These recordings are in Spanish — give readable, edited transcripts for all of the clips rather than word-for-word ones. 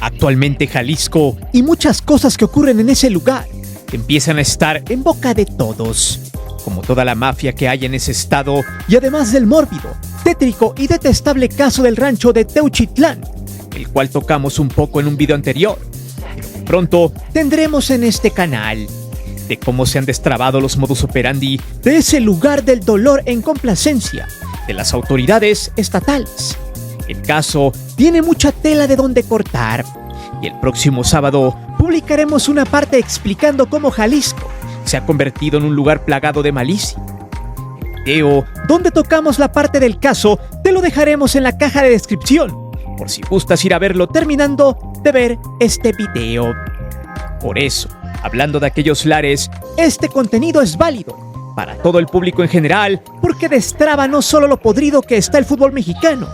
Actualmente Jalisco y muchas cosas que ocurren en ese lugar empiezan a estar en boca de todos, como toda la mafia que hay en ese estado, y además del mórbido, tétrico y detestable caso del rancho de Teuchitlán, el cual tocamos un poco en un video anterior, pero que pronto tendremos en este canal, de cómo se han destrabado los modus operandi de ese lugar del dolor en complacencia de las autoridades estatales. El caso tiene mucha tela de donde cortar, y el próximo sábado publicaremos una parte explicando cómo Jalisco se ha convertido en un lugar plagado de malicia. El video donde tocamos la parte del caso te lo dejaremos en la caja de descripción, por si gustas ir a verlo terminando de ver este video. Por eso, hablando de aquellos lares, este contenido es válido para todo el público en general, porque destraba no solo lo podrido que está el fútbol mexicano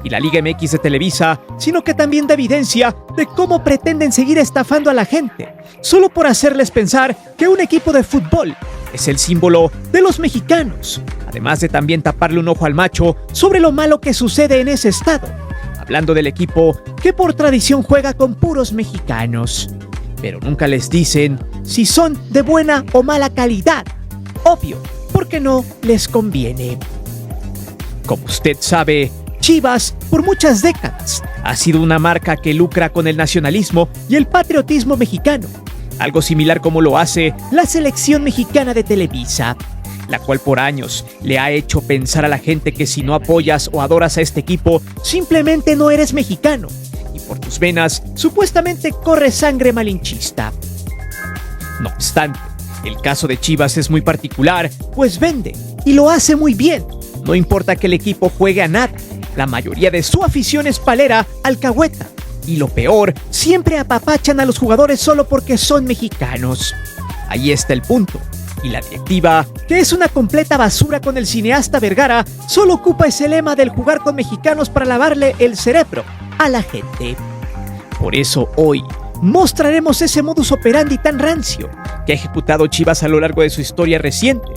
y la Liga MX de Televisa, sino que también da evidencia de cómo pretenden seguir estafando a la gente, solo por hacerles pensar que un equipo de fútbol es el símbolo de los mexicanos, además de también taparle un ojo al macho sobre lo malo que sucede en ese estado, hablando del equipo que por tradición juega con puros mexicanos, pero nunca les dicen si son de buena o mala calidad, obvio, porque no les conviene. Como usted sabe, Chivas, por muchas décadas, ha sido una marca que lucra con el nacionalismo y el patriotismo mexicano, algo similar como lo hace la selección mexicana de Televisa, la cual por años le ha hecho pensar a la gente que si no apoyas o adoras a este equipo, simplemente no eres mexicano, y por tus venas supuestamente corre sangre malinchista. No obstante, el caso de Chivas es muy particular, pues vende, y lo hace muy bien. No importa que el equipo juegue a nada, la mayoría de su afición es palera, alcahueta, y lo peor, siempre apapachan a los jugadores solo porque son mexicanos. Ahí está el punto, y la directiva, que es una completa basura con el cineasta Vergara, solo ocupa ese lema del jugar con mexicanos para lavarle el cerebro a la gente. Por eso hoy mostraremos ese modus operandi tan rancio que ha ejecutado Chivas a lo largo de su historia reciente,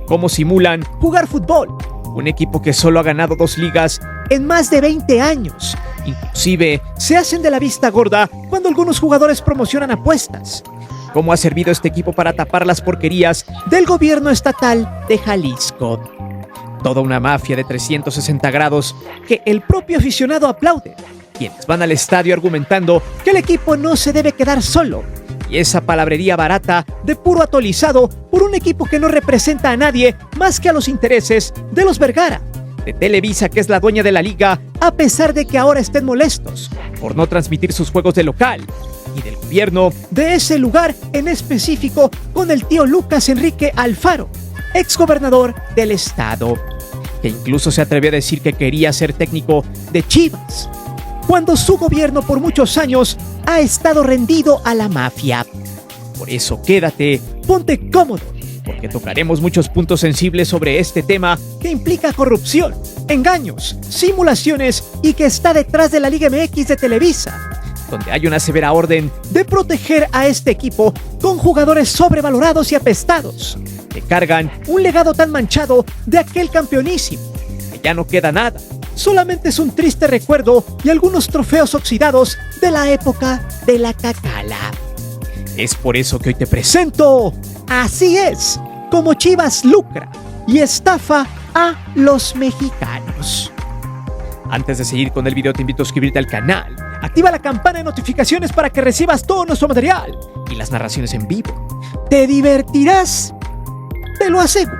cómo simulan jugar fútbol, un equipo que solo ha ganado 2 ligas en más de 20 años. Inclusive se hacen de la vista gorda cuando algunos jugadores promocionan apuestas. ¿Cómo ha servido este equipo para tapar las porquerías del gobierno estatal de Jalisco? Toda una mafia de 360 grados que el propio aficionado aplaude, quienes van al estadio argumentando que el equipo no se debe quedar solo, y esa palabrería barata de puro atolizado por un equipo que no representa a nadie más que a los intereses de los Vergara, de Televisa, que es la dueña de la liga, a pesar de que ahora estén molestos por no transmitir sus juegos de local, y del gobierno de ese lugar en específico con el tío Lucas Enrique Alfaro, exgobernador del estado, que incluso se atrevió a decir que quería ser técnico de Chivas, cuando su gobierno por muchos años ha estado rendido a la mafia. Por eso quédate, ponte cómodo, porque tocaremos muchos puntos sensibles sobre este tema que implica corrupción, engaños, simulaciones y que está detrás de la Liga MX de Televisa, donde hay una severa orden de proteger a este equipo con jugadores sobrevalorados y apestados, que cargan un legado tan manchado de aquel campeonísimo, que ya no queda nada. Solamente es un triste recuerdo y algunos trofeos oxidados de la época de la cacala. Es por eso que hoy te presento, así es, como Chivas lucra y estafa a los mexicanos. Antes de seguir con el video te invito a suscribirte al canal, activa la campana de notificaciones para que recibas todo nuestro material y las narraciones en vivo. Te divertirás, te lo aseguro.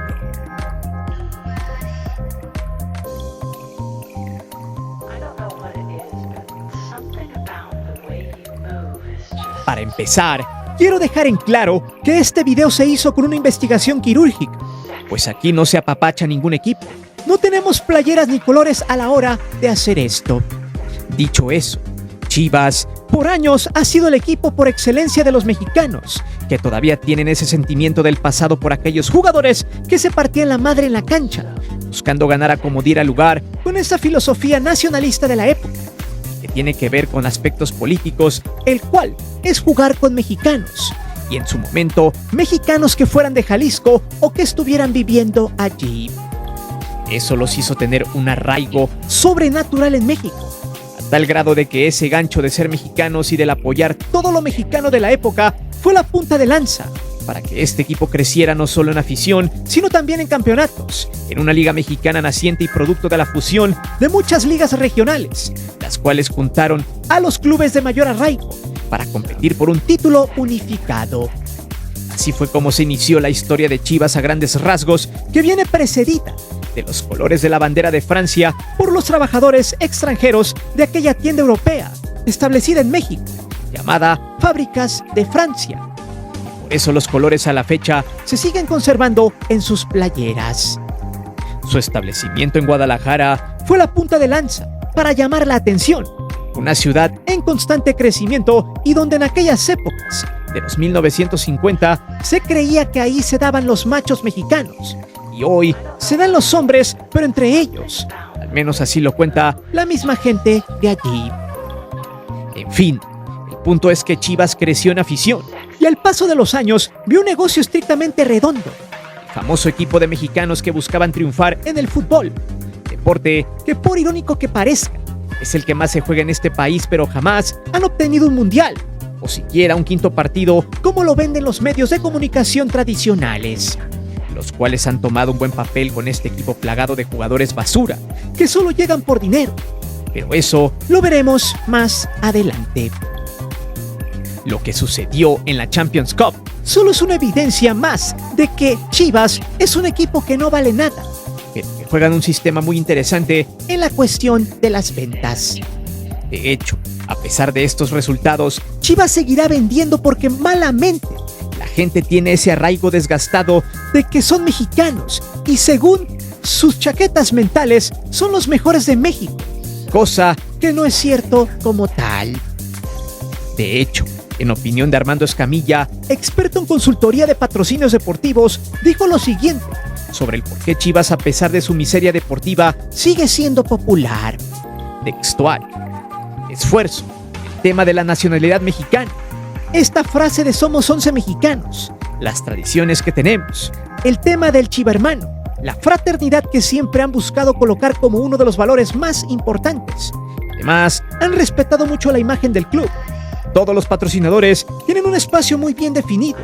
Para empezar, quiero dejar en claro que este video se hizo con una investigación quirúrgica, pues aquí no se apapacha ningún equipo. No tenemos playeras ni colores a la hora de hacer esto. Dicho eso, Chivas por años ha sido el equipo por excelencia de los mexicanos, que todavía tienen ese sentimiento del pasado por aquellos jugadores que se partían la madre en la cancha, buscando ganar a como diera lugar con esa filosofía nacionalista de la época, que tiene que ver con aspectos políticos, el cual es jugar con mexicanos, y en su momento, mexicanos que fueran de Jalisco o que estuvieran viviendo allí. Eso los hizo tener un arraigo sobrenatural en México, a tal grado de que ese gancho de ser mexicanos y del apoyar todo lo mexicano de la época fue la punta de lanza para que este equipo creciera no solo en afición, sino también en campeonatos, en una liga mexicana naciente y producto de la fusión de muchas ligas regionales, las cuales juntaron a los clubes de mayor arraigo para competir por un título unificado. Así fue como se inició la historia de Chivas a grandes rasgos, que viene precedida de los colores de la bandera de Francia por los trabajadores extranjeros de aquella tienda europea establecida en México, llamada Fábricas de Francia. Por eso los colores a la fecha se siguen conservando en sus playeras. Su establecimiento en Guadalajara fue la punta de lanza para llamar la atención, una ciudad en constante crecimiento y donde en aquellas épocas de los 1950 se creía que ahí se daban los machos mexicanos, y hoy se dan los hombres, pero entre ellos, al menos así lo cuenta la misma gente de allí. En fin, el punto es que Chivas creció en afición y al paso de los años vio un negocio estrictamente redondo. El famoso equipo de mexicanos que buscaban triunfar en el fútbol, deporte que, por irónico que parezca, es el que más se juega en este país, pero jamás han obtenido un mundial o siquiera un quinto partido como lo venden los medios de comunicación tradicionales, los cuales han tomado un buen papel con este equipo plagado de jugadores basura que solo llegan por dinero, pero eso lo veremos más adelante. Lo que sucedió en la Champions Cup solo es una evidencia más de que Chivas es un equipo que no vale nada, pero que juegan un sistema muy interesante en la cuestión de las ventas. De hecho, a pesar de estos resultados, Chivas seguirá vendiendo porque malamente la gente tiene ese arraigo desgastado de que son mexicanos y según sus chaquetas mentales son los mejores de México, cosa que no es cierto como tal. De hecho, en opinión de Armando Escamilla, experto en consultoría de patrocinios deportivos, dijo lo siguiente sobre el por qué Chivas, a pesar de su miseria deportiva, sigue siendo popular. Textual: esfuerzo, el tema de la nacionalidad mexicana, esta frase de somos 11 mexicanos, las tradiciones que tenemos, el tema del chivermano, la fraternidad que siempre han buscado colocar como uno de los valores más importantes. Además, han respetado mucho la imagen del club. Todos los patrocinadores tienen un espacio muy bien definido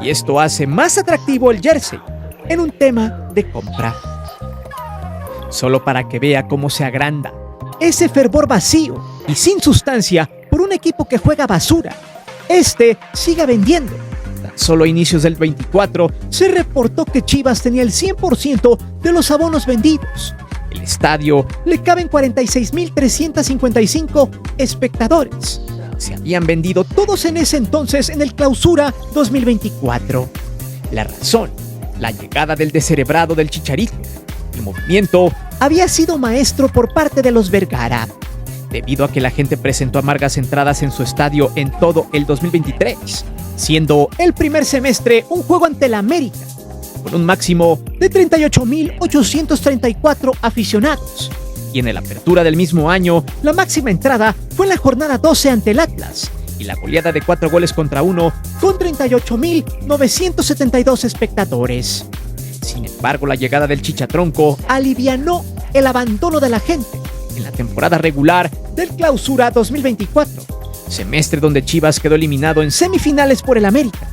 y esto hace más atractivo el jersey en un tema de compra. Solo para que vea cómo se agranda ese fervor vacío y sin sustancia por un equipo que juega basura, siga vendiendo. Tan solo a inicios del 24 se reportó que Chivas tenía el 100% de los abonos vendidos. El estadio le caben 46,355 espectadores. Se habían vendido todos en ese entonces en el Clausura 2024. La razón: la llegada del descerebrado del Chicharito. El movimiento había sido maestro por parte de los Vergara, debido a que la gente presentó amargas entradas en su estadio en todo el 2023, siendo el primer semestre un juego ante el América, con un máximo de 38,834 aficionados. Y en la apertura del mismo año, la máxima entrada fue en la jornada 12 ante el Atlas, y la goleada de 4-1 con 38,972 espectadores. Sin embargo, la llegada del Chichatronco alivianó el abandono de la gente en la temporada regular del Clausura 2024, semestre donde Chivas quedó eliminado en semifinales por el América.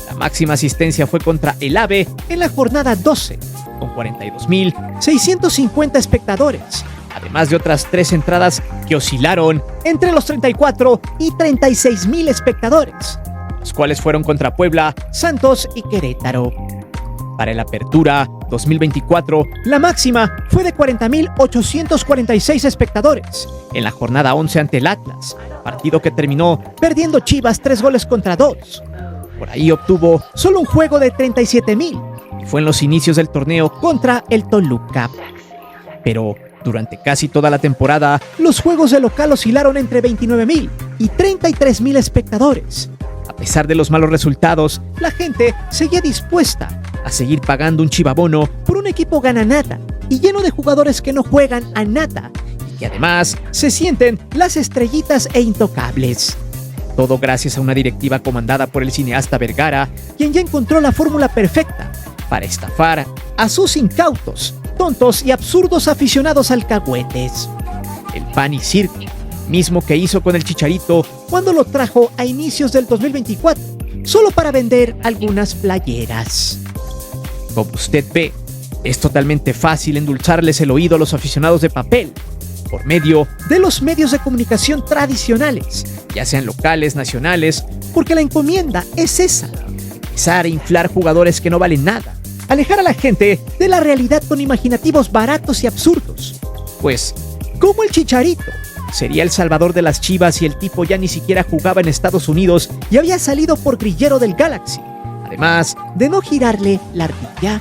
La máxima asistencia fue contra el AVE en la jornada 12, con 42,650 espectadores, además de otras 3 entradas que oscilaron entre los 34 y 36,000 espectadores, los cuales fueron contra Puebla, Santos y Querétaro. Para el Apertura 2024, la máxima fue de 40,846 espectadores en la jornada 11 ante el Atlas, partido que terminó perdiendo Chivas 3-2. Por ahí obtuvo solo un juego de 37,000 y fue en los inicios del torneo contra el Toluca. Pero durante casi toda la temporada, los juegos de local oscilaron entre 29,000 y 33,000 espectadores. A pesar de los malos resultados, la gente seguía dispuesta a seguir pagando un chivabono por un equipo gana-nada y lleno de jugadores que no juegan a nada y que además se sienten las estrellitas e intocables. Todo gracias a una directiva comandada por el cineasta Vergara, quien ya encontró la fórmula perfecta para estafar a sus incautos, tontos y absurdos aficionados alcahuetes. El pan y circo, mismo que hizo con el Chicharito cuando lo trajo a inicios del 2024, solo para vender algunas playeras. Como usted ve, es totalmente fácil endulzarles el oído a los aficionados de papel, por medio de los medios de comunicación tradicionales, ya sean locales, nacionales, porque la encomienda es esa: empezar a inflar jugadores que no valen nada, alejar a la gente de la realidad con imaginativos baratos y absurdos. Pues, como el Chicharito sería el salvador de las Chivas y el tipo ya ni siquiera jugaba en Estados Unidos y había salido por grillero del Galaxy, además de no girarle la ardilla.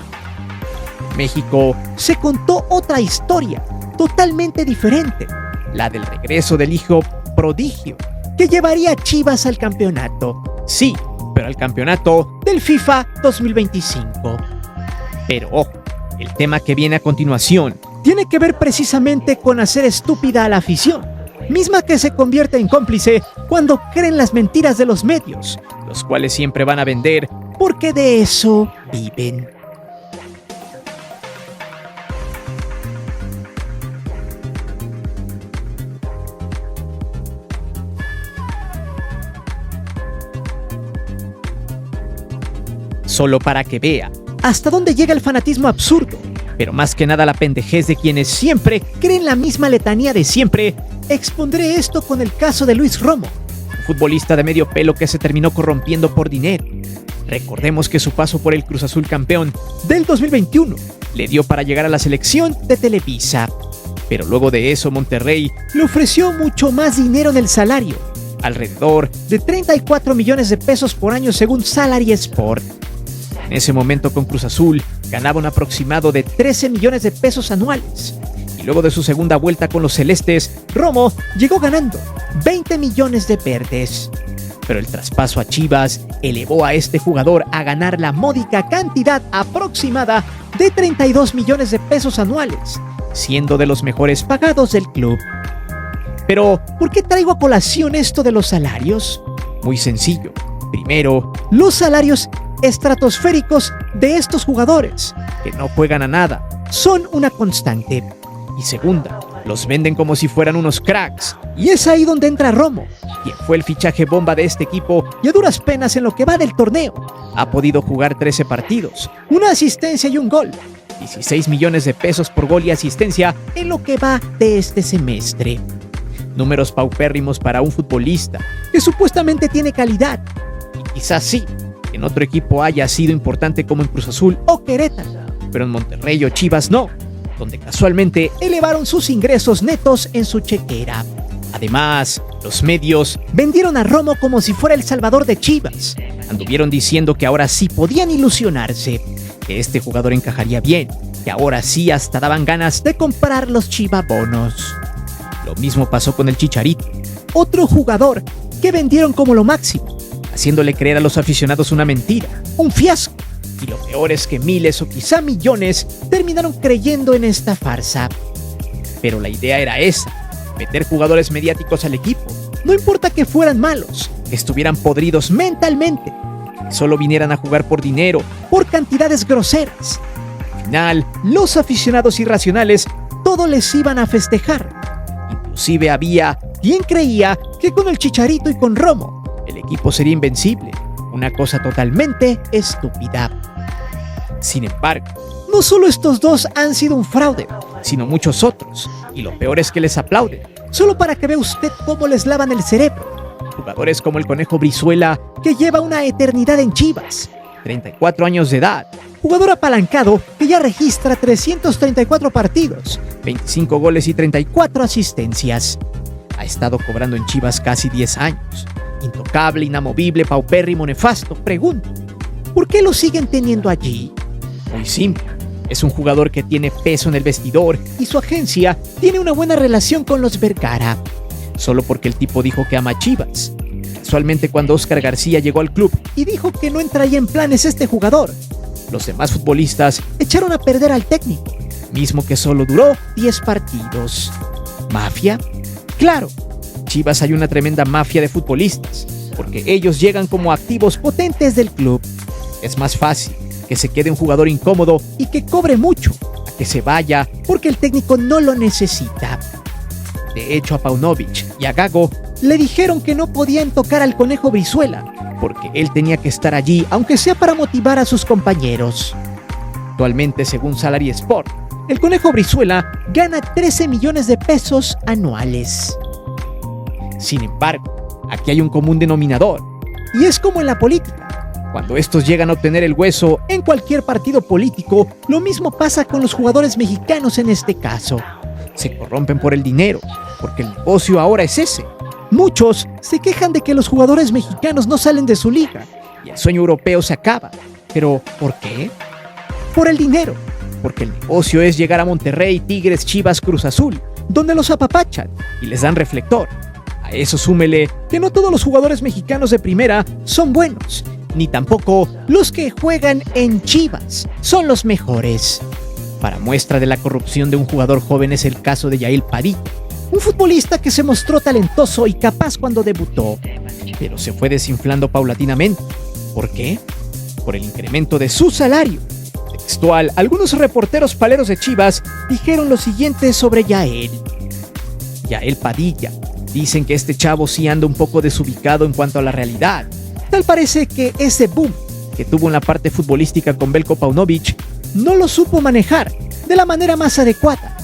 México se contó otra historia totalmente diferente, la del regreso del hijo prodigio, que llevaría a Chivas al campeonato. Sí, pero al campeonato del FIFA 2025. Pero ojo, el tema que viene a continuación tiene que ver precisamente con hacer estúpida a la afición, misma que se convierte en cómplice cuando creen las mentiras de los medios, los cuales siempre van a vender porque de eso viven. Solo para que vea hasta dónde llega el fanatismo absurdo, pero más que nada la pendejez de quienes siempre creen la misma letanía de siempre, expondré esto con el caso de Luis Romo, un futbolista de medio pelo que se terminó corrompiendo por dinero. Recordemos que su paso por el Cruz Azul campeón del 2021 le dio para llegar a la selección de Televisa, pero luego de eso Monterrey le ofreció mucho más dinero en el salario, alrededor de 34 millones de pesos por año según Salary Sport. En ese momento con Cruz Azul ganaba un aproximado de 13 millones de pesos anuales, y luego de su segunda vuelta con los celestes, Romo llegó ganando 20 millones de verdes. Pero el traspaso a Chivas elevó a este jugador a ganar la módica cantidad aproximada de 32 millones de pesos anuales, siendo de los mejores pagados del club. Pero, ¿por qué traigo a colación esto de los salarios? Muy sencillo. Primero, los salarios estratosféricos de estos jugadores, que no juegan a nada, son una constante. Y segunda, los venden como si fueran unos cracks. Y es ahí donde entra Romo, quien fue el fichaje bomba de este equipo y a duras penas en lo que va del torneo ha podido jugar 13 partidos, una asistencia y un gol. 16 millones de pesos por gol y asistencia en lo que va de este semestre. Números paupérrimos para un futbolista que supuestamente tiene calidad. Y quizás sí, en otro equipo haya sido importante como en Cruz Azul o Querétaro, pero en Monterrey o Chivas no, donde casualmente elevaron sus ingresos netos en su chequera. Además, los medios vendieron a Romo como si fuera el salvador de Chivas. Anduvieron diciendo que ahora sí podían ilusionarse, que este jugador encajaría bien, que ahora sí hasta daban ganas de comprar los chivabonos. Lo mismo pasó con el Chicharito, otro jugador que vendieron como lo máximo, haciéndole creer a los aficionados una mentira, un fiasco. Y lo peor es que miles o quizá millones terminaron creyendo en esta farsa. Pero la idea era esa: meter jugadores mediáticos al equipo. No importa que fueran malos, que estuvieran podridos mentalmente, que solo vinieran a jugar por dinero, por cantidades groseras. Al final, los aficionados irracionales todo les iban a festejar. Inclusive había quien creía que con el Chicharito y con Romo el equipo sería invencible, una cosa totalmente estúpida. Sin embargo, no solo estos dos han sido un fraude, sino muchos otros, y lo peor es que les aplauden, solo para que vea usted cómo les lavan el cerebro. Jugadores como el Conejo Brizuela, que lleva una eternidad en Chivas, 34 años de edad, jugador apalancado que ya registra 334 partidos, 25 goles y 34 asistencias. Ha estado cobrando en Chivas casi 10 años. Intocable, inamovible, paupérrimo, nefasto. Pregunto, ¿por qué lo siguen teniendo allí? Muy simple. Es un jugador que tiene peso en el vestidor y su agencia tiene una buena relación con los Vergara. Solo porque el tipo dijo que ama a Chivas. Casualmente, cuando Óscar García llegó al club y dijo que no entraría en planes este jugador, los demás futbolistas echaron a perder al técnico, mismo que solo duró 10 partidos. ¿Mafia? Claro, en Chivas hay una tremenda mafia de futbolistas, porque ellos llegan como activos potentes del club. Es más fácil que se quede un jugador incómodo y que cobre mucho, a que se vaya porque el técnico no lo necesita. De hecho, a Paunovic y a Gago le dijeron que no podían tocar al Conejo Brizuela, porque él tenía que estar allí, aunque sea para motivar a sus compañeros. Actualmente, según Salary Sport, el Conejo Brizuela gana 13 millones de pesos anuales. Sin embargo, aquí hay un común denominador, y es como en la política. Cuando estos llegan a obtener el hueso en cualquier partido político, lo mismo pasa con los jugadores mexicanos en este caso. Se corrompen por el dinero, porque el negocio ahora es ese. Muchos se quejan de que los jugadores mexicanos no salen de su liga y el sueño europeo se acaba. ¿Pero por qué? Por el dinero, porque el negocio es llegar a Monterrey, Tigres, Chivas, Cruz Azul, donde los apapachan y les dan reflector. A eso súmele que no todos los jugadores mexicanos de primera son buenos, ni tampoco los que juegan en Chivas son los mejores. Para muestra de la corrupción de un jugador joven es el caso de Yael Padilla, un futbolista que se mostró talentoso y capaz cuando debutó, pero se fue desinflando paulatinamente. ¿Por qué? Por el incremento de su salario. Textual, algunos reporteros paleros de Chivas dijeron lo siguiente sobre Yael. Yael Padilla. Dicen que este chavo sí anda un poco desubicado en cuanto a la realidad. Tal parece que ese boom que tuvo en la parte futbolística con Belko Paunovic no lo supo manejar de la manera más adecuada.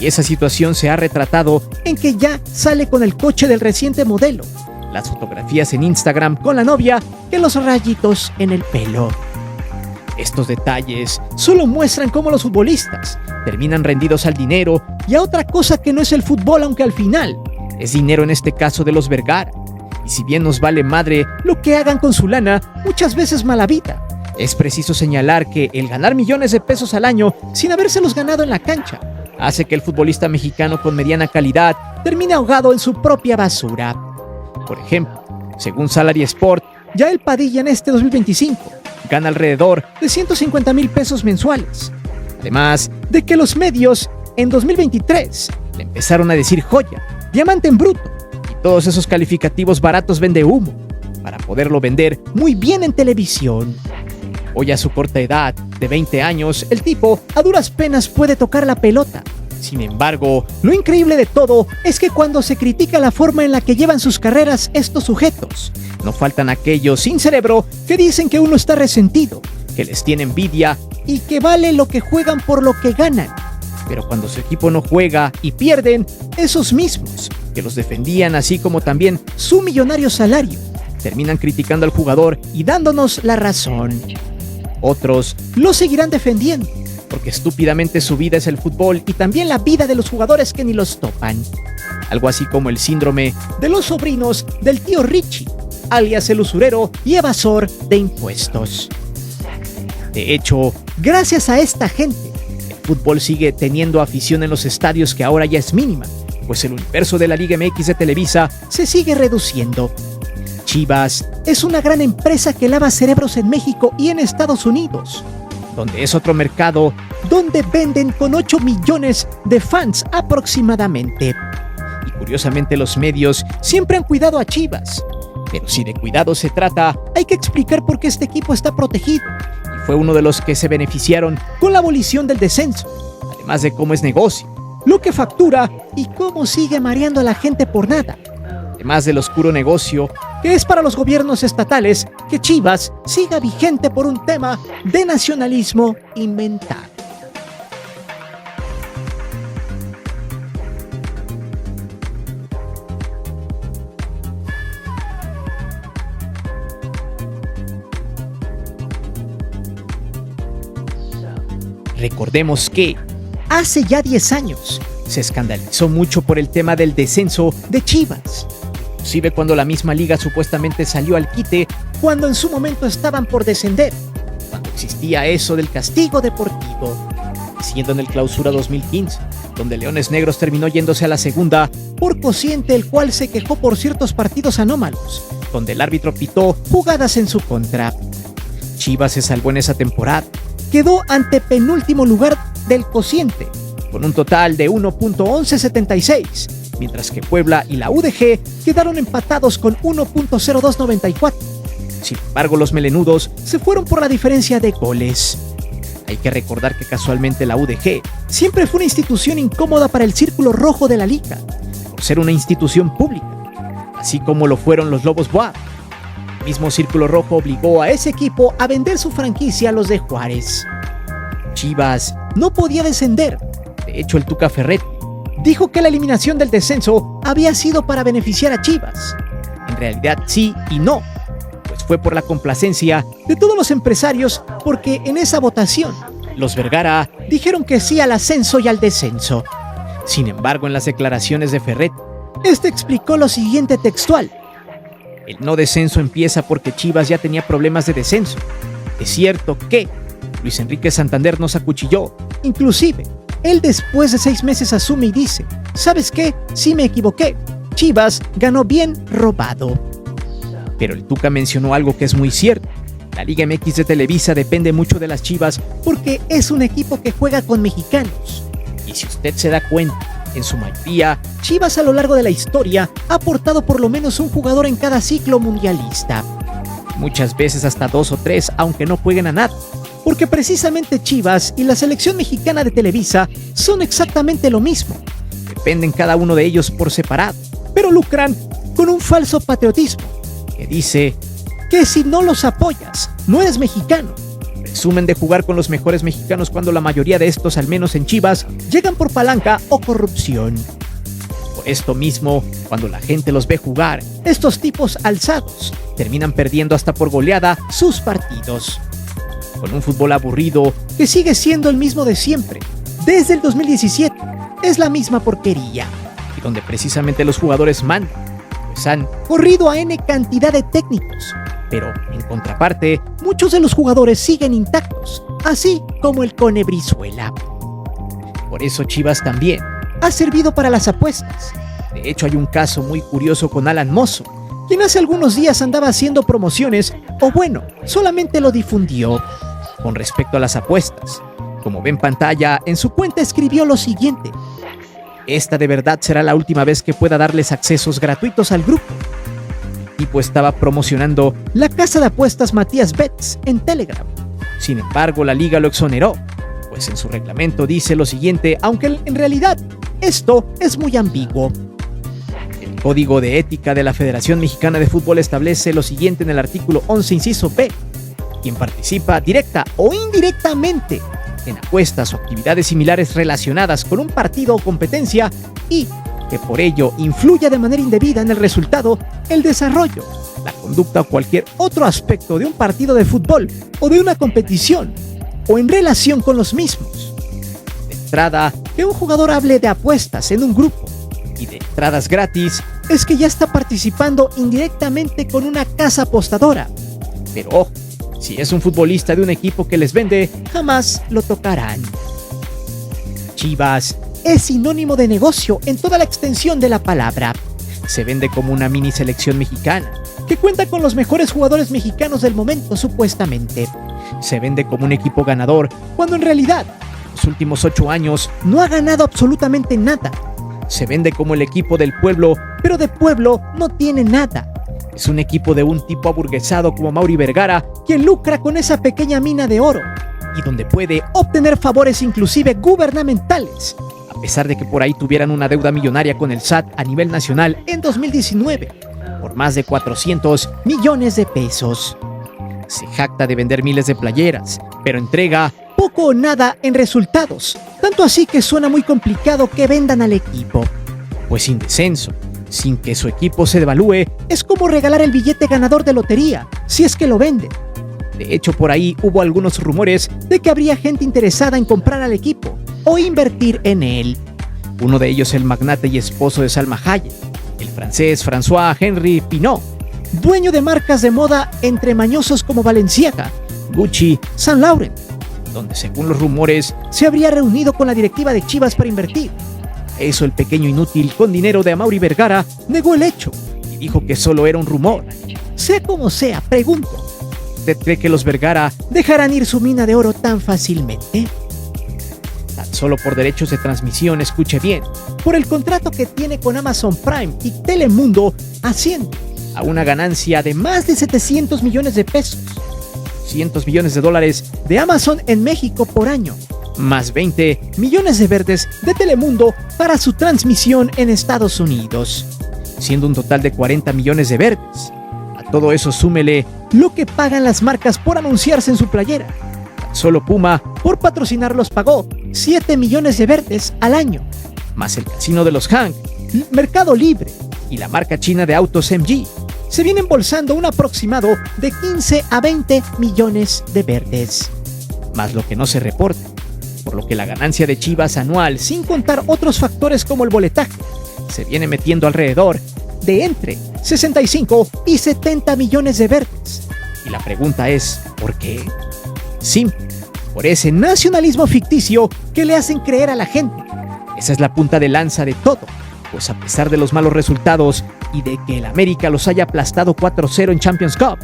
Y esa situación se ha retratado en que ya sale con el coche del reciente modelo, las fotografías en Instagram con la novia y los rayitos en el pelo. Estos detalles solo muestran cómo los futbolistas terminan rendidos al dinero y a otra cosa que no es el fútbol, aunque al final es dinero, en este caso de los Vergara. Y si bien nos vale madre lo que hagan con su lana, muchas veces mala vida. Es preciso señalar que el ganar millones de pesos al año sin habérselos ganado en la cancha hace que el futbolista mexicano con mediana calidad termine ahogado en su propia basura. Por ejemplo, según Salary Sport, Yael Padilla en este 2025 gana alrededor de 150,000 pesos mensuales. Además de que los medios en 2023 le empezaron a decir joya, diamante en bruto y todos esos calificativos baratos vende humo para poderlo vender muy bien en televisión. Hoy a su corta edad, de 20 años, el tipo a duras penas puede tocar la pelota. Sin embargo, lo increíble de todo es que cuando se critica la forma en la que llevan sus carreras estos sujetos, no faltan aquellos sin cerebro que dicen que uno está resentido, que les tiene envidia y que vale lo que juegan por lo que ganan. Pero cuando su equipo no juega y pierden, esos mismos que los defendían, así como también su millonario salario, terminan criticando al jugador y dándonos la razón. Otros lo seguirán defendiendo, porque estúpidamente su vida es el fútbol y también la vida de los jugadores que ni los topan. Algo así como el síndrome de los sobrinos del tío Richie, alias el usurero y evasor de impuestos. De hecho, gracias a esta gente, el fútbol sigue teniendo afición en los estadios, que ahora ya es mínima, pues el universo de la Liga MX de Televisa se sigue reduciendo. Chivas es una gran empresa que lava cerebros en México y en Estados Unidos, donde es otro mercado donde venden con 8 millones de fans aproximadamente. Y curiosamente los medios siempre han cuidado a Chivas, pero si de cuidado se trata, hay que explicar por qué este equipo está protegido y fue uno de los que se beneficiaron con la abolición del descenso, además de cómo es negocio, lo que factura y cómo sigue mareando a la gente por nada. Además del oscuro negocio que es para los gobiernos estatales que Chivas siga vigente por un tema de nacionalismo inventado. Recordemos que hace ya 10 años se escandalizó mucho por el tema del descenso de Chivas. Inclusive cuando la misma liga supuestamente salió al quite cuando en su momento estaban por descender, cuando existía eso del castigo deportivo, siendo en el Clausura 2015, donde Leones Negros terminó yéndose a la segunda por cociente, el cual se quejó por ciertos partidos anómalos, donde el árbitro pitó jugadas en su contra. Chivas se salvó en esa temporada, quedó ante penúltimo lugar del cociente, con un total de 1.1176, mientras que Puebla y la UDG quedaron empatados con 1.0294. Sin embargo, los melenudos se fueron por la diferencia de goles. Hay que recordar que casualmente la UDG siempre fue una institución incómoda para el círculo rojo de la liga, por ser una institución pública, así como lo fueron los Lobos BUAP. El mismo Círculo Rojo obligó a ese equipo a vender su franquicia a los de Juárez. Chivas no podía descender. De hecho, el Tuca Ferretti dijo que la eliminación del descenso había sido para beneficiar a Chivas. En realidad sí y no, pues fue por la complacencia de todos los empresarios, porque en esa votación los Vergara dijeron que sí al ascenso y al descenso. Sin embargo, en las declaraciones de Ferretti, este explicó lo siguiente textual: el no descenso empieza porque Chivas ya tenía problemas de descenso. Es cierto que Luis Enrique Santander nos acuchilló. Inclusive, él después de 6 meses asume y dice: ¿sabes qué? Sí me equivoqué. Chivas ganó bien robado. Pero el Tuca mencionó algo que es muy cierto. La Liga MX de Televisa depende mucho de las Chivas porque es un equipo que juega con mexicanos. Y si usted se da cuenta, en su mayoría, Chivas a lo largo de la historia ha aportado por lo menos un jugador en cada ciclo mundialista. Muchas veces hasta 2 o 3, aunque no jueguen a nada. Porque precisamente Chivas y la selección mexicana de Televisa son exactamente lo mismo. Dependen cada uno de ellos por separado, pero lucran con un falso patriotismo que dice que si no los apoyas, no eres mexicano. Presumen de jugar con los mejores mexicanos cuando la mayoría de estos, al menos en Chivas, llegan por palanca o corrupción. Por esto mismo, cuando la gente los ve jugar, estos tipos alzados terminan perdiendo hasta por goleada sus partidos. Con un fútbol aburrido que sigue siendo el mismo de siempre. Desde el 2017 es la misma porquería, y donde precisamente los jugadores mandan, pues han corrido a N cantidad de técnicos. Pero, en contraparte, muchos de los jugadores siguen intactos, así como el Cone Brizuela. Por eso Chivas también ha servido para las apuestas. De hecho, hay un caso muy curioso con Alan Mozo, quien hace algunos días andaba haciendo promociones, o bueno, solamente lo difundió. Con respecto a las apuestas, como ve en pantalla, en su cuenta escribió lo siguiente: esta de verdad será la última vez que pueda darles accesos gratuitos al grupo. El tipo estaba promocionando la casa de apuestas Matías Bets en Telegram. Sin embargo, la liga lo exoneró, pues en su reglamento dice lo siguiente, aunque en realidad esto es muy ambiguo. El Código de Ética de la Federación Mexicana de Fútbol establece lo siguiente en el artículo 11, inciso B: quien participa directa o indirectamente en apuestas o actividades similares relacionadas con un partido o competencia y que por ello influya de manera indebida en el resultado, el desarrollo, la conducta o cualquier otro aspecto de un partido de fútbol o de una competición, o en relación con los mismos. De entrada, que un jugador hable de apuestas en un grupo y de entradas gratis es que ya está participando indirectamente con una casa apostadora. Pero ojo, si es un futbolista de un equipo que les vende, jamás lo tocarán. Chivas es sinónimo de negocio en toda la extensión de la palabra. Se vende como una mini selección mexicana, que cuenta con los mejores jugadores mexicanos del momento supuestamente. Se vende como un equipo ganador, cuando en realidad, los últimos 8 años no ha ganado absolutamente nada. Se vende como el equipo del pueblo, pero de pueblo no tiene nada. Es un equipo de un tipo aburguesado como Mauri Vergara, quien lucra con esa pequeña mina de oro, y donde puede obtener favores inclusive gubernamentales, a pesar de que por ahí tuvieran una deuda millonaria con el SAT a nivel nacional en 2019, por más de 400 millones de pesos. Se jacta de vender miles de playeras, pero entrega poco o nada en resultados, tanto así que suena muy complicado que vendan al equipo. Pues sin descenso, sin que su equipo se devalúe, es como regalar el billete ganador de lotería, si es que lo venden. De hecho, por ahí hubo algunos rumores de que habría gente interesada en comprar al equipo o invertir en él. Uno de ellos el magnate y esposo de Salma Hayek, el francés François-Henri Pinault, dueño de marcas de moda entre mañosos como Balenciaga, Gucci, Saint Laurent, donde según los rumores se habría reunido con la directiva de Chivas para invertir. Eso el pequeño inútil con dinero de Amaury Vergara negó el hecho y dijo que solo era un rumor. Sea como sea, pregunto, ¿usted cree que los Vergara dejarán ir su mina de oro tan fácilmente? Tan solo por derechos de transmisión, escuche bien, por el contrato que tiene con Amazon Prime y Telemundo, asciende a una ganancia de más de 700 millones de pesos, $100 millones de Amazon en México por año, más 20 millones de verdes de Telemundo para su transmisión en Estados Unidos, siendo un total de 40 millones de verdes. A todo eso súmele lo que pagan las marcas por anunciarse en su playera. Solo Puma, por patrocinarlos, pagó 7 millones de verdes al año, más el casino de los Hank, Mercado Libre y la marca china de autos MG. Se viene embolsando un aproximado de 15 a 20 millones de verdes, más lo que no se reporta, por lo que la ganancia de Chivas anual, sin contar otros factores como el boletaje, se viene metiendo alrededor de entre 65 y 70 millones de verdes. Y la pregunta es, ¿por qué? Simple, por ese nacionalismo ficticio que le hacen creer a la gente. Esa es la punta de lanza de todo, pues a pesar de los malos resultados y de que el América los haya aplastado 4-0 en Champions Cup,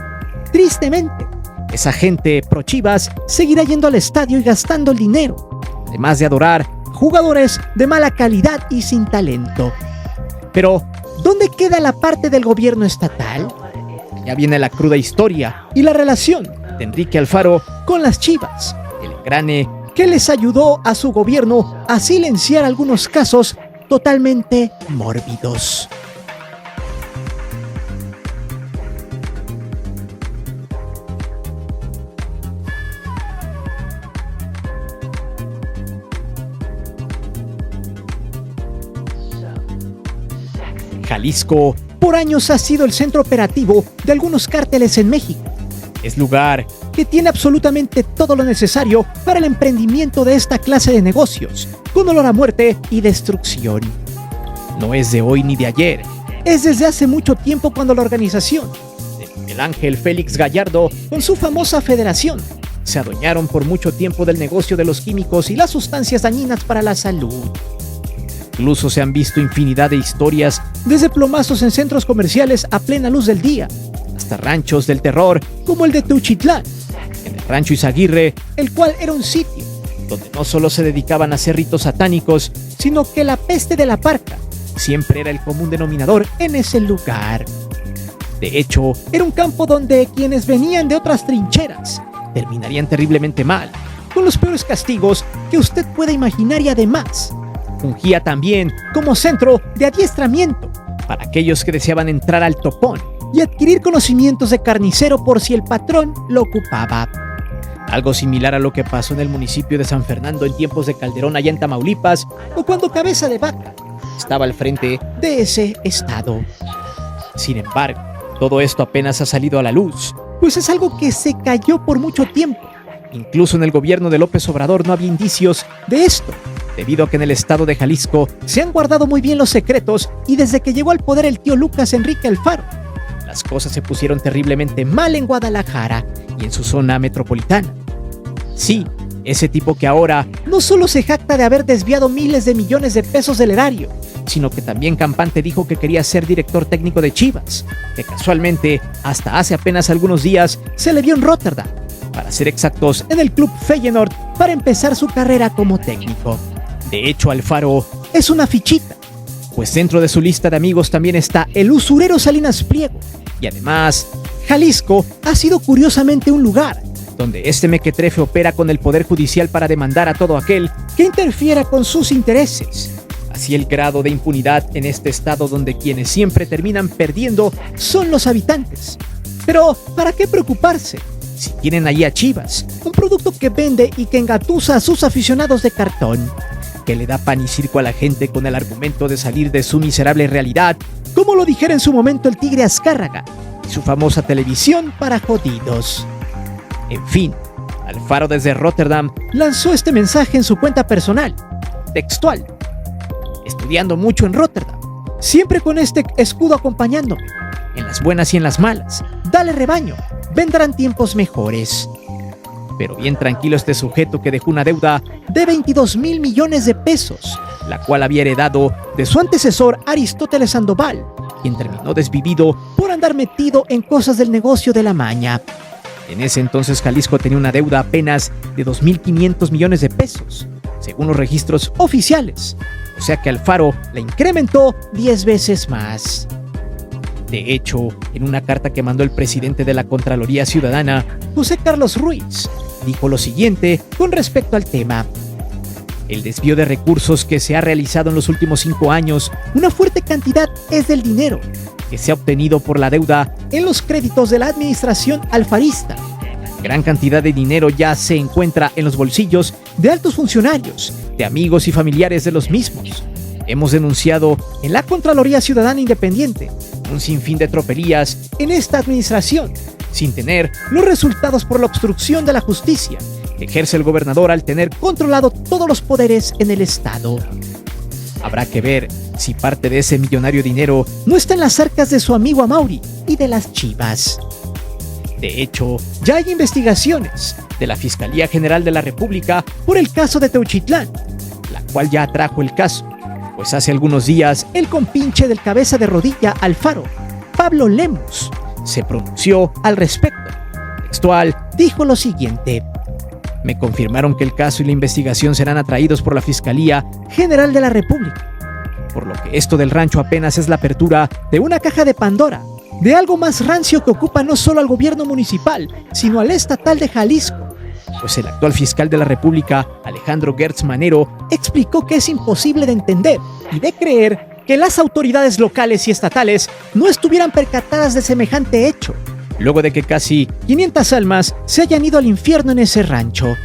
tristemente, esa gente pro Chivas seguirá yendo al estadio y gastando el dinero, además de adorar jugadores de mala calidad y sin talento. Pero, ¿dónde queda la parte del gobierno estatal? Ya viene la cruda historia y la relación de Enrique Alfaro con las Chivas, el engrane que les ayudó a su gobierno a silenciar algunos casos totalmente mórbidos. Jalisco por años ha sido el centro operativo de algunos cárteles en México. Es lugar que tiene absolutamente todo lo necesario para el emprendimiento de esta clase de negocios, con olor a muerte y destrucción. No es de hoy ni de ayer, es desde hace mucho tiempo cuando la organización de Miguel Ángel Félix Gallardo, con su famosa federación, se adueñaron por mucho tiempo del negocio de los químicos y las sustancias dañinas para la salud. Incluso se han visto infinidad de historias, desde plomazos en centros comerciales a plena luz del día, hasta ranchos del terror como el de Teuchitlán, en el rancho Izaguirre, el cual era un sitio donde no solo se dedicaban a hacer ritos satánicos, sino que la peste de la parca siempre era el común denominador en ese lugar. De hecho, era un campo donde quienes venían de otras trincheras terminarían terriblemente mal, con los peores castigos que usted pueda imaginar, y además fungía también como centro de adiestramiento para aquellos que deseaban entrar al topón y adquirir conocimientos de carnicero por si el patrón lo ocupaba. Algo similar a lo que pasó en el municipio de San Fernando en tiempos de Calderón allá en Tamaulipas, o cuando Cabeza de Vaca estaba al frente de ese estado. Sin embargo, todo esto apenas ha salido a la luz, pues es algo que se cayó por mucho tiempo. Incluso en el gobierno de López Obrador no había indicios de esto, debido a que en el estado de Jalisco se han guardado muy bien los secretos, y desde que llegó al poder el tío Lucas Enrique Alfaro, las cosas se pusieron terriblemente mal en Guadalajara y en su zona metropolitana. Sí, ese tipo que ahora no solo se jacta de haber desviado miles de millones de pesos del erario, sino que también campante dijo que quería ser director técnico de Chivas, que casualmente hasta hace apenas algunos días se le vio en Rotterdam, para ser exactos en el club Feyenoord, para empezar su carrera como técnico. De hecho, Alfaro es una fichita, pues dentro de su lista de amigos también está el usurero Salinas Pliego, y además, Jalisco ha sido curiosamente un lugar donde este mequetrefe opera con el poder judicial para demandar a todo aquel que interfiera con sus intereses. Así el grado de impunidad en este estado, donde quienes siempre terminan perdiendo son los habitantes. Pero, ¿para qué preocuparse si tienen ahí a Chivas, un producto que vende y que engatusa a sus aficionados de cartón, que le da pan y circo a la gente con el argumento de salir de su miserable realidad, como lo dijera en su momento el Tigre Azcárraga y su famosa televisión para jodidos? En fin, Alfaro desde Rotterdam lanzó este mensaje en su cuenta personal, textual: estudiando mucho en Rotterdam, siempre con este escudo acompañándome, en las buenas y en las malas, dale rebaño, vendrán tiempos mejores. Pero bien tranquilo este sujeto, que dejó una deuda de 22 mil millones de pesos, la cual había heredado de su antecesor Aristóteles Sandoval, quien terminó desvivido por andar metido en cosas del negocio de la maña. En ese entonces Jalisco tenía una deuda apenas de 2.500 millones de pesos, según los registros oficiales, o sea que Alfaro la incrementó 10 veces más. De hecho, en una carta que mandó el presidente de la Contraloría Ciudadana, José Carlos Ruiz, dijo lo siguiente con respecto al tema: el desvío de recursos que se ha realizado en los últimos 5 años, una fuerte cantidad es del dinero que se ha obtenido por la deuda en los créditos de la administración alfarista. Gran cantidad de dinero ya se encuentra en los bolsillos de altos funcionarios, de amigos y familiares de los mismos. Hemos denunciado en la Contraloría Ciudadana Independiente un sinfín de tropelías en esta administración, sin tener los resultados por la obstrucción de la justicia que ejerce el gobernador al tener controlado todos los poderes en el Estado. Habrá que ver si parte de ese millonario dinero no está en las arcas de su amigo Amaury y de las Chivas. De hecho, ya hay investigaciones de la Fiscalía General de la República por el caso de Teuchitlán, la cual ya atrajo el caso, pues hace algunos días el compinche del cabeza de rodilla Alfaro, Pablo Lemus, se pronunció al respecto. Textual, dijo lo siguiente: me confirmaron que el caso y la investigación serán atraídos por la Fiscalía General de la República, por lo que esto del rancho apenas es la apertura de una caja de Pandora, de algo más rancio que ocupa no solo al gobierno municipal, sino al estatal de Jalisco, pues el actual fiscal de la República, Alejandro Gertz Manero, explicó que es imposible de entender y de creer que las autoridades locales y estatales no estuvieran percatadas de semejante hecho, luego de que casi 500 almas se hayan ido al infierno en ese rancho.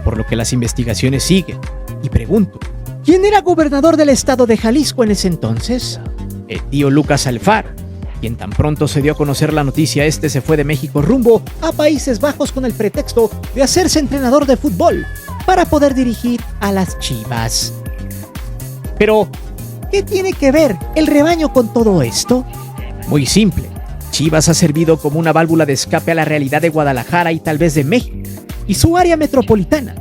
Por lo que las investigaciones siguen. Y pregunto, ¿quién era gobernador del estado de Jalisco en ese entonces? El tío Lucas Alfaro, quien tan pronto se dio a conocer la noticia, se fue de México rumbo a Países Bajos con el pretexto de hacerse entrenador de fútbol para poder dirigir a las Chivas. Pero, ¿qué tiene que ver el rebaño con todo esto? Muy simple. Chivas ha servido como una válvula de escape a la realidad de Guadalajara y tal vez de México y su área metropolitana,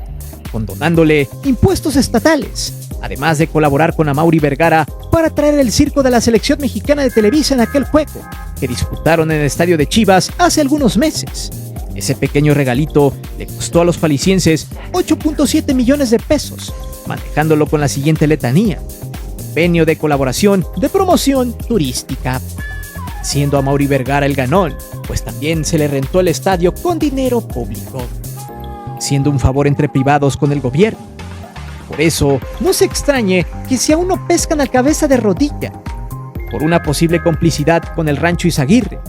condonándole impuestos estatales, además de colaborar con Amaury Vergara para traer el circo de la selección mexicana de Televisa en aquel juego que disputaron en el estadio de Chivas hace algunos meses. Ese pequeño regalito le costó a los jaliscienses 8.7 millones de pesos, manejándolo con la siguiente letanía: convenio de colaboración de promoción turística. Siendo Amaury Vergara el ganón, pues también se le rentó el estadio con dinero público, siendo un favor entre privados con el gobierno. Por eso, no se extrañe que si aún no pescan al cabeza de rodilla, por una posible complicidad con el rancho Izaguirre,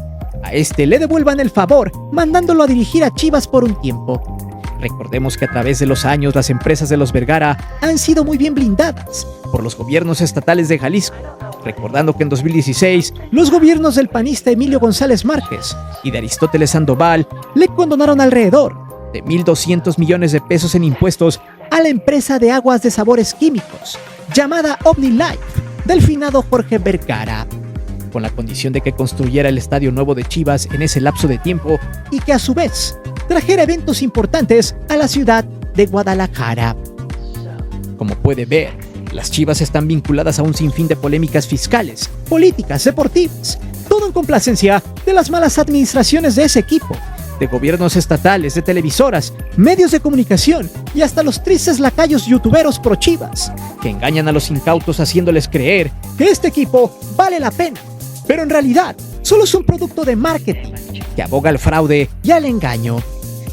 a le devuelvan el favor mandándolo a dirigir a Chivas por un tiempo. Recordemos que a través de los años las empresas de los Vergara han sido muy bien blindadas por los gobiernos estatales de Jalisco, recordando que en 2016 los gobiernos del panista Emilio González Márquez y de Aristóteles Sandoval le condonaron alrededor de 1.200 millones de pesos en impuestos a la empresa de aguas de sabores químicos llamada OmniLife del finado Jorge Vergara, con la condición de que construyera el estadio nuevo de Chivas en ese lapso de tiempo y que a su vez trajera eventos importantes a la ciudad de Guadalajara. Como puede ver, las Chivas están vinculadas a un sinfín de polémicas fiscales, políticas, deportivas, todo en complacencia de las malas administraciones de ese equipo, de gobiernos estatales, de televisoras, medios de comunicación y hasta los tristes lacayos youtuberos pro Chivas, que engañan a los incautos haciéndoles creer que este equipo vale la pena, pero en realidad solo es un producto de marketing que aboga al fraude y al engaño,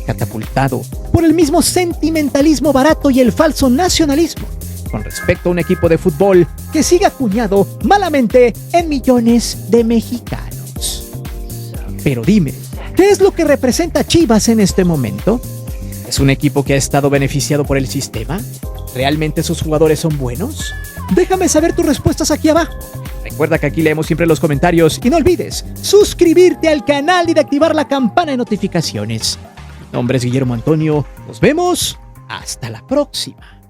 catapultado por el mismo sentimentalismo barato y el falso nacionalismo con respecto a un equipo de fútbol que sigue acuñado malamente en millones de mexicanos. Pero dime, ¿qué es lo que representa Chivas en este momento? ¿Es un equipo que ha estado beneficiado por el sistema? ¿Realmente sus jugadores son buenos? Déjame saber tus respuestas aquí abajo. Recuerda que aquí leemos siempre los comentarios y no olvides suscribirte al canal y de activar la campana de notificaciones. Mi nombre es Guillermo Antonio. Nos vemos. Hasta la próxima.